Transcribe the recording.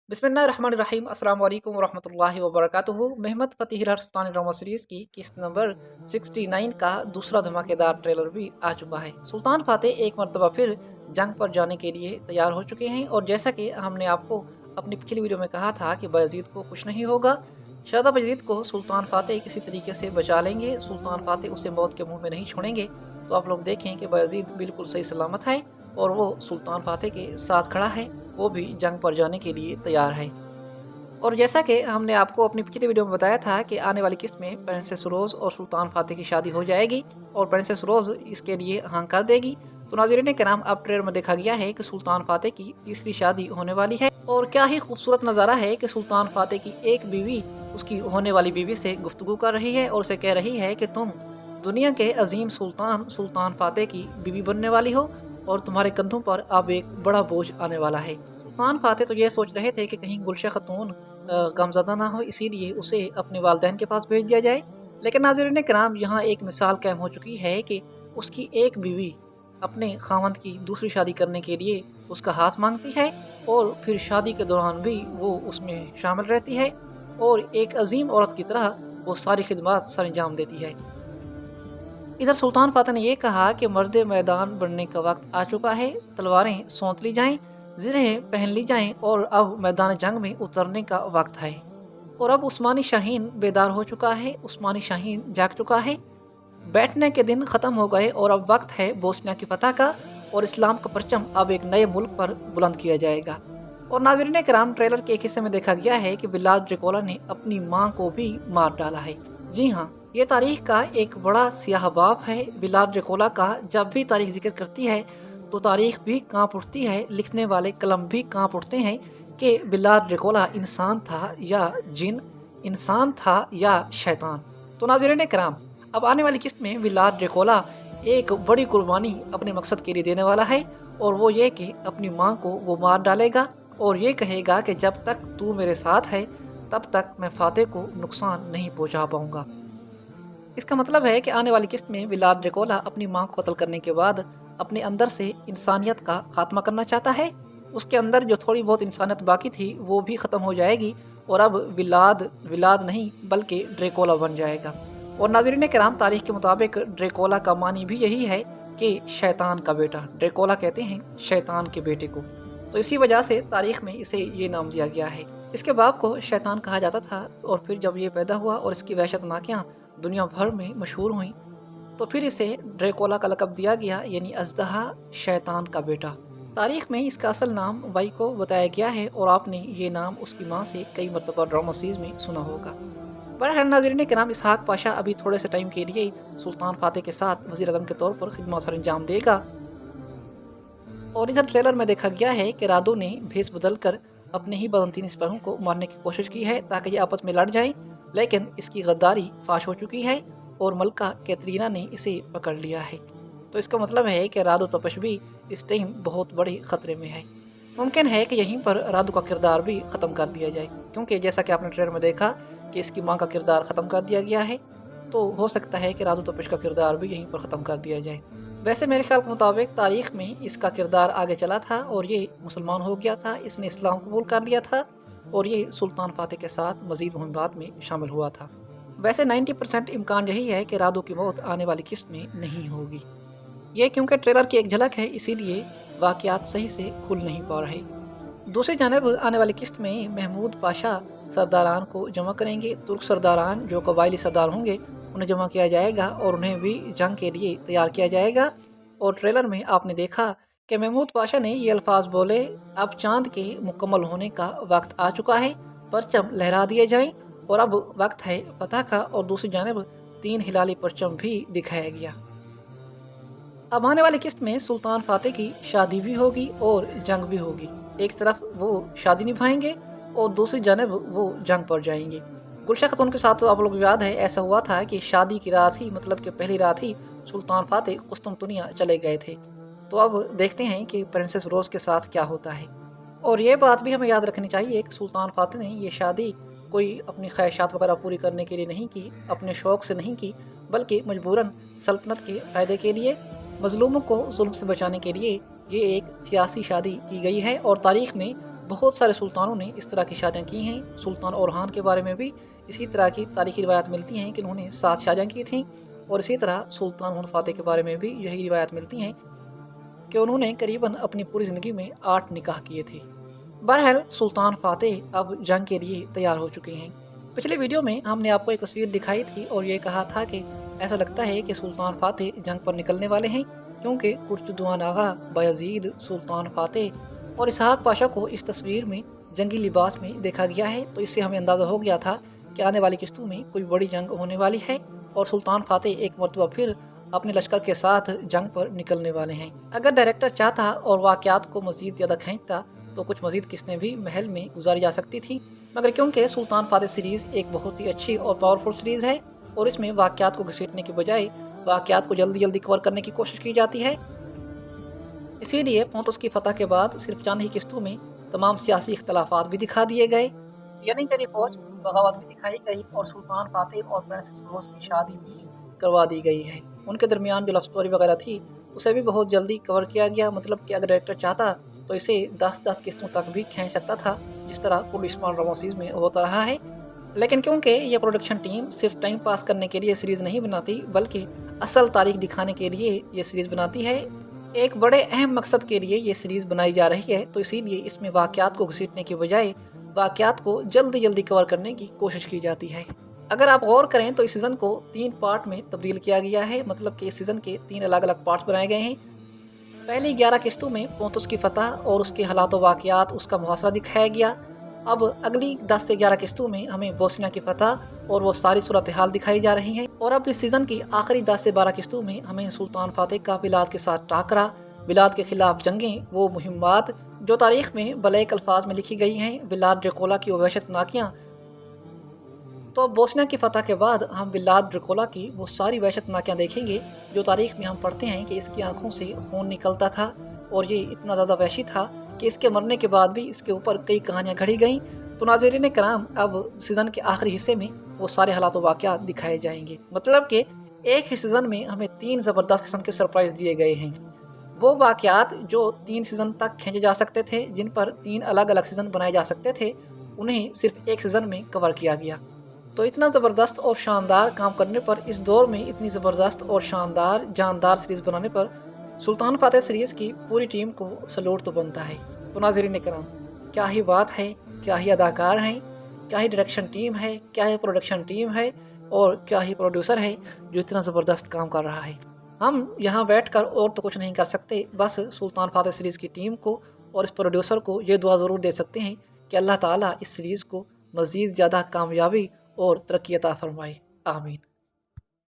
बिस्मिल्लाहिर्रहमानिर्रहीम अस्सलाम वालेकुम वरहमतुल्लाहि वबरकातुहू। महमद फ़तेह हिरार सुल्तान ड्रामा सीरीज़ की किस्त नंबर 69 का दूसरा धमाकेदार ट्रेलर भी आ चुका है। सुल्तान फ़ातेह एक मरतबा फिर जंग पर जाने के लिए तैयार हो चुके हैं और जैसा कि हमने आपको अपनी पिछली वीडियो में कहा था कि बायज़ीद को कुछ नहीं होगा। शहज़ादा बायज़ीद को सुल्तान फ़ातेह किसी तरीके से बचा लेंगे, सुल्तान फ़ातेह उसे मौत के मुँह में नहीं छोड़ेंगे। तो आप लोग देखें कि बायज़ीद बिल्कुल सही सलामत है और वो सुल्तान फ़ातेह के साथ खड़ा है, वो भी जंग पर जाने के लिए तैयार है। और जैसा कि हमने आपको अपनी पिछली वीडियो में बताया था कि आने वाली किस्त में प्रिंसेस रोज़ और सुल्तान फ़ातेह की शादी हो जाएगी और प्रिंसेस रोज़ इसके लिए हाँ कर देगी। तो नाज़रीन कराम, अब ट्रेलर में देखा गया है कि सुल्तान फ़ातेह की तीसरी शादी होने वाली है और क्या ही खूबसूरत नज़ारा है कि सुल्तान फ़ातेह की एक बीवी उसकी होने वाली बीवी से गुफ्तगू कर रही है और उसे कह रही है कि तुम दुनिया के अजीम सुल्तान फ़ातेह की बीवी बनने वाली हो और तुम्हारे कंधों पर अब एक बड़ा बोझ आने वाला है। सुल्तान फ़ातेह तो ये सोच रहे थे कि कहीं गुलशन खातून गमज़दा ना हो, इसीलिए उसे अपने वालिदैन के पास भेज दिया जाए। लेकिन नाज़रीन कराम, यहाँ एक मिसाल कायम हो चुकी है कि उसकी एक बीवी अपने खावंद की दूसरी शादी करने के लिए उसका हाथ मांगती है और फिर शादी के दौरान भी वो उसमें शामिल रहती है और एक अजीम औरत की तरह वो सारी खिदमत सर अंजाम देती है। इधर सुल्तान फ़ातेह ने यह कहा कि मर्द मैदान बनने का वक्त आ चुका है, तलवारें सौंत ली जाएं, ज़िरें पहन ली जाएं और अब मैदान जंग में उतरने का वक्त है। और अब उस्मानी शाहीन बेदार हो चुका है, उस्मानी शाहीन जाग चुका है। बैठने के दिन ख़त्म हो गए और अब वक्त है बोस्निया की फतह का और इस्लाम का परचम अब एक नए मुल्क पर बुलंद किया जाएगा। और नाज़रीन कराम, ट्रेलर के एक हिस्से में देखा गया है कि बिलाल ड्रिकोला ने अपनी मां को भी मार डाला है। जी हाँ, ये तारीख का एक बड़ा सियाह बाब है। बिलाल ड्रिकोला का जब भी तारीख जिक्र करती है तो तारीख भी कांप उठती है, लिखने वाले कलम भी कांप उठते हैं कि बिलाल ड्रिकोला इंसान था या जिन, इंसान था या शैतान। तो नाज़रीन कराम, अब आने वाली किस्त में बिलाल ड्रिकोला एक बड़ी कुर्बानी अपने मकसद के लिए देने वाला है और वो ये कि अपनी मां को वो मार डालेगा और ये कहेगा कि जब तक तू मेरे साथ है तब तक मैं फ़ातेह को नुकसान नहीं पहुंचा पाऊंगा। इसका मतलब है कि आने वाली किस्त में बिलाल ड्रिकोला अपनी मां को कत्ल करने के बाद अपने अंदर से इंसानियत का खात्मा करना चाहता है। उसके अंदर जो थोड़ी बहुत इंसानियत बाकी थी वो भी ख़त्म हो जाएगी और अब विलाद विलाद नहीं बल्कि ड्रेकोला बन जाएगा। और नाज़रीन कराम, तारीख के मुताबिक ड्रेकोला का मानी भी यही है कि शैतान का बेटा। ड्रेकोला कहते हैं शैतान के बेटे को, तो इसी वजह से तारीख में इसे ये नाम दिया गया है। इसके बाप को शैतान कहा जाता था और फिर जब ये पैदा हुआ और इसकी वहशतनाकियाँ दुनिया भर में मशहूर हुई तो फिर इसे ड्रेकोला का लक़ब दिया गया, यानी अज़दहा, शैतान का बेटा। तारीख में इसका असल नाम वाई को बताया गया है और आपने ये नाम उसकी माँ से कई मरतबा ड्रामा सीरीज़ में सुना होगा। बहरहाल नाज़रीन के नाम, इसहाक पाशा अभी थोड़े से टाइम के लिए सुल्तान फ़ातेह के साथ वज़ीर आज़म के तौर पर खिदमत सर अंजाम देगा। और इधर ट्रेलर में देखा गया है कि रादो ने भेस बदल कर अपने ही बदनतीन सिपाहियों को मारने की कोशिश की है ताकि ये आपस में लड़ जाएं, लेकिन इसकी गद्दारी फाश हो चुकी है और मलका कैतरीना ने इसे पकड़ लिया है। तो इसका मतलब है कि रादो तपश भी इस टाइम बहुत बड़े ख़तरे में है। मुमकिन है कि यहीं पर रादो का किरदार भी ख़त्म कर दिया जाए, क्योंकि जैसा कि आपने ट्रेलर में देखा कि इसकी माँ का किरदार ख़त्म कर दिया गया है, तो हो सकता है कि रादो तपश का किरदार भी यहीं पर ख़त्म कर दिया जाए। वैसे मेरे ख्याल के मुताबिक तारीख में इसका किरदार आगे चला था और ये मुसलमान हो गया था, इसने इस्लाम कबूल कर लिया था और ये सुल्तान फ़ातेह के साथ मज़ीद मुहिमात में शामिल हुआ था। वैसे 90% इम्कान यही है कि रादो की मौत आने वाली किस्त में नहीं होगी। ये क्योंकि ट्रेलर की एक झलक है, इसीलिए वाक़यात सही से खुल नहीं पा रहे। दूसरी जानब आने वाली किस्त में महमूद पाशा सरदारान को जमा करेंगे। तुर्क सरदारान जो कबायली सरदार होंगे उन्हें जमा किया जाएगा और उन्हें भी जंग के लिए तैयार किया जाएगा। और ट्रेलर में आपने देखा कि महमूद पाशा ने ये अल्फाज बोले, अब चांद के मुकम्मल होने का वक्त आ चुका है, परचम लहरा दिए जाएं और अब वक्त है फतह का। और दूसरी जानब 3 हिलाली परचम भी दिखाया गया। अब आने वाली किस्त में सुल्तान फ़ातेह की शादी भी होगी और जंग भी होगी। एक तरफ वो शादी निभाएंगे और दूसरी जानब वो जंग पर जाएंगे। गुलशन खातून के साथ तो आप लोग को याद है ऐसा हुआ था कि शादी की रात ही, मतलब कि पहली रात ही सुल्तान फ़ातेह कुस्तुनतुनिया चले गए थे। तो अब देखते हैं कि प्रिंसेस रोज़ के साथ क्या होता है। और ये बात भी हमें याद रखनी चाहिए कि सुल्तान फ़ातेह ने ये शादी कोई अपनी ख्वाहिशात वगैरह पूरी करने के लिए नहीं की, अपने शौक़ से नहीं की, बल्कि मजबूरन सल्तनत के फ़ायदे के लिए, मज़लूमों को जुल्म से बचाने के लिए ये एक सियासी शादी की गई है। और तारीख़ में بہت سارے سلطانوں نے اس طرح کی شادیاں کی ہیں۔ سلطان اورحان کے بارے میں بھی اسی طرح کی تاریخی روایات ملتی ہیں کہ انہوں نے 7 شادیاں کی تھیں، اور اسی طرح سلطان محمد فاتح کے بارے میں بھی یہی روایات ملتی ہیں کہ انہوں نے قریباً اپنی پوری زندگی میں 8 نکاح کیے تھے۔ بہرحال سلطان فاتح اب جنگ کے لیے تیار ہو چکے ہیں۔ پچھلے ویڈیو میں ہم نے آپ کو ایک تصویر دکھائی تھی اور یہ کہا تھا کہ ایسا لگتا ہے کہ سلطان فاتح جنگ پر نکلنے والے ہیں، کیونکہ کرچدوان آغا، بایزید، سلطان فاتح اور اسحاق پاشا کو اس تصویر میں جنگی لباس میں دیکھا گیا ہے، تو اس سے ہمیں اندازہ ہو گیا تھا کہ آنے والی قسطوں میں کوئی بڑی جنگ ہونے والی ہے اور سلطان فاتح ایک مرتبہ پھر اپنے لشکر کے ساتھ جنگ پر نکلنے والے ہیں۔ اگر ڈائریکٹر چاہتا اور واقعات کو مزید زیادہ کھینچتا تو کچھ مزید قسطیں بھی محل میں گزاری جا سکتی تھی، مگر کیونکہ سلطان فاتح سیریز ایک بہت ہی اچھی اور پاورفل سیریز ہے اور اس میں واقعات کو گھسیٹنے کے بجائے واقعات کو جلدی جلدی کور کرنے کی کوشش کی جاتی ہے، اسی لیے پونتس کی فتح کے بعد صرف چند ہی قسطوں میں تمام سیاسی اختلافات بھی دکھا دیے گئے، یعنی تیری فوج کی بغاوت بھی دکھائی گئی اور سلطان فاتح اور پرنسس روز کی شادی بھی کروا دی گئی ہے۔ ان کے درمیان جو لو سٹوری وغیرہ تھی اسے بھی بہت جلدی کور کیا گیا، مطلب کہ اگر ڈائریکٹر چاہتا تو اسے 10 قسطوں تک بھی کھینچ سکتا تھا، جس طرح پولیس مان ڈرامہ سیریز میں ہوتا رہا ہے۔ لیکن کیونکہ یہ پروڈکشن ٹیم صرف ٹائم پاس کرنے کے لیے سیریز نہیں بناتی بلکہ اصل تاریخ دکھانے کے لیے یہ سیریز بناتی ہے، ایک بڑے اہم مقصد کے لیے یہ سیریز بنائی جا رہی ہے، تو اسی لیے اس میں واقعات کو گھسیٹنے کے بجائے واقعات کو جلدی جلدی کور کرنے کی کوشش کی جاتی ہے۔ اگر آپ غور کریں تو اس سیزن کو 3 پارٹ میں تبدیل کیا گیا ہے، مطلب کہ اس سیزن کے 3 الگ الگ پارٹس بنائے گئے ہیں۔ پہلی 11 قسطوں میں پونتس کی فتح اور اس کے حالات و واقعات، اس کا محاصرہ دکھایا گیا۔ اب اگلی 10 سے 11 قسطوں میں ہمیں بوسنیا کی فتح اور وہ ساری صورتحال دکھائی جا رہی ہیں، اور اب اس سیزن کی آخری 10 سے 12 قسطوں میں ہمیں سلطان فاتح کا بلاد کے ساتھ ٹاکرا، بلاد کے خلاف جنگیں، وہ مہمات جو تاریخ میں بلیک الفاظ میں لکھی گئی ہیں، بلاد ڈریکولا کی وہ وحشت ناکیاں۔ تو بوسنیا کی فتح کے بعد ہم بلاد ڈریکولا کی وہ ساری وحشت ناکیاں دیکھیں گے جو تاریخ میں ہم پڑھتے ہیں کہ اس کی آنکھوں سے خون نکلتا تھا اور یہ اتنا زیادہ وحشی تھا کہ اس کے مرنے کے بعد بھی اس کے اوپر کئی کہانیاں گھڑی گئیں۔ تو ناظرین کرام، اب سیزن کے آخری حصے میں وہ سارے حالات و واقعات دکھائے جائیں گے، مطلب کہ ایک ہی سیزن میں ہمیں 3 زبردست قسم کے سرپرائز دیے گئے ہیں۔ وہ واقعات جو 3 سیزن تک کھینچے جا سکتے تھے، جن پر 3 الگ الگ سیزن بنائے جا سکتے تھے، انہیں صرف ایک سیزن میں کور کیا گیا۔ تو اتنا زبردست اور شاندار کام کرنے پر، اس دور میں اتنی زبردست اور شاندار جاندار سیریز بنانے پر سلطان فاتح سیریز کی پوری ٹیم کو سلوٹ تو بنتا ہے۔ تو ناظرین کرام، کیا ہی بات ہے، کیا ہی اداکار ہیں، کیا ہی ڈائریکشن ٹیم ہے، کیا ہی پروڈکشن ٹیم ہے اور کیا ہی پروڈیوسر ہے جو اتنا زبردست کام کر رہا ہے۔ ہم یہاں بیٹھ کر اور تو کچھ نہیں کر سکتے، بس سلطان فاتح سیریز کی ٹیم کو اور اس پروڈیوسر کو یہ دعا ضرور دے سکتے ہیں کہ اللہ تعالیٰ اس سیریز کو مزید زیادہ کامیابی اور ترقی عطا فرمائے، آمین۔